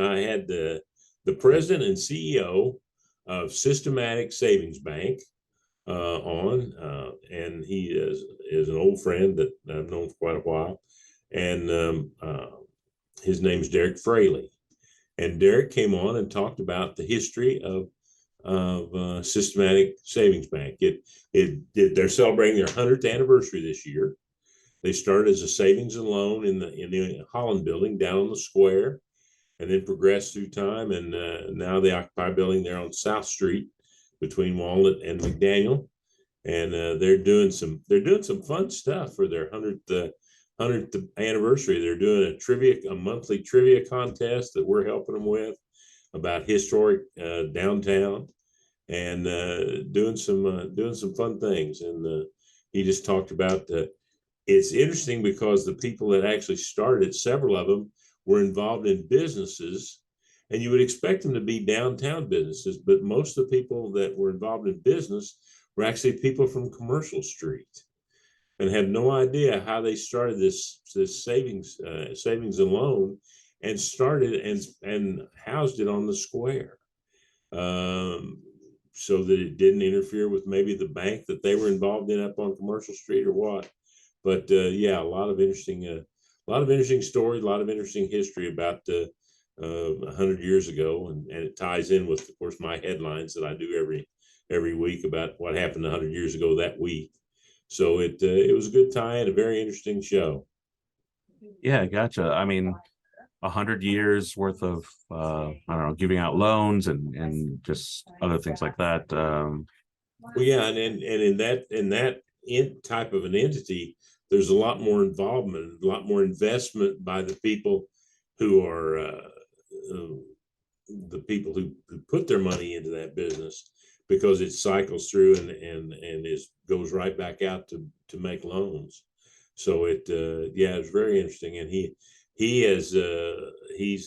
I had the president and CEO of Systematic Savings Bank on, and he is an old friend that I've known for quite a while, and his name's Derek Fraley. And Derek came on and talked about the history of Systematic Savings Bank. They're celebrating their 100th anniversary this year. They started as a savings and loan in the Holland building down on the square, and then progressed through time. And now they occupy a building there on South Street between Walnut and McDaniel. And they're doing some fun stuff for their 100th anniversary. They're doing a monthly trivia contest that we're helping them with about historic downtown, and doing some fun things. And he just talked about it's interesting because the people that actually started, several of them were involved in businesses, and you would expect them to be downtown businesses, but most of the people that were involved in business were actually people from Commercial Street, and had no idea how they started this savings and loan, and started and housed it on the square, so that it didn't interfere with maybe the bank that they were involved in up on Commercial Street or what. But yeah, a lot of interesting stories, a lot of interesting history about 100 years ago, and it ties in with, of course, my headlines that I do every week about what happened 100 years ago that week. So it was a good tie and a very interesting show. Yeah, gotcha. I mean, 100 years worth of I don't know, giving out loans and just other things like that. Well, yeah, and in that type of an entity, there's a lot more involvement, a lot more investment by the people who are the people who put their money into that business, because it cycles through and goes right back out to make loans. So yeah, it's very interesting. And he's a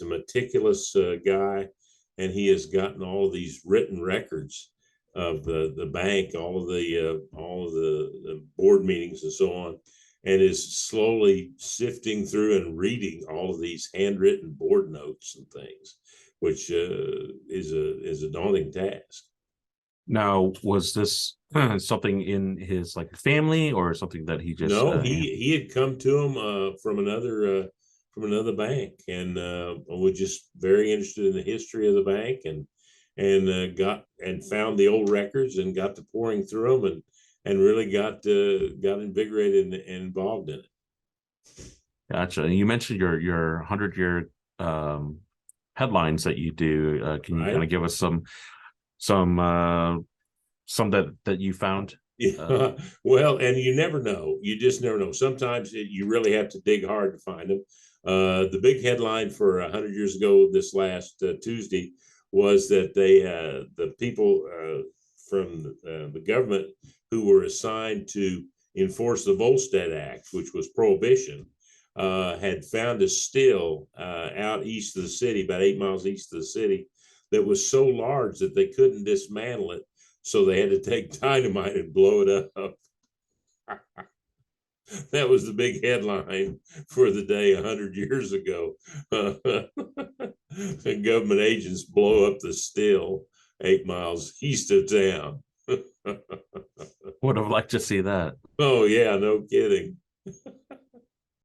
meticulous guy, and he has gotten all of these written records of the bank, all of the board meetings and so on, and is slowly sifting through and reading all of these handwritten board notes and things, which is a daunting task. Now, was this something in his like family, or something that he just? No, he had come to him from another bank, and was just very interested in the history of the bank, and got and found the old records and got to pouring through them, and really got invigorated and involved in it. Gotcha. You mentioned your 100-year headlines that you do. Can you kind of give us some that you found? Yeah, well, and you never know. You just never know. Sometimes you really have to dig hard to find them. The big headline for 100 years ago, this last Tuesday, was that the people from the government who were assigned to enforce the Volstead Act, which was prohibition, had found a still out east of the city, about 8 miles east of the city, that was so large that they couldn't dismantle it. So they had to take dynamite and blow it up. That was the big headline for the day 100 years ago. Government agents blow up the still 8 miles east of town. Would have liked to see that. Oh, yeah, no kidding.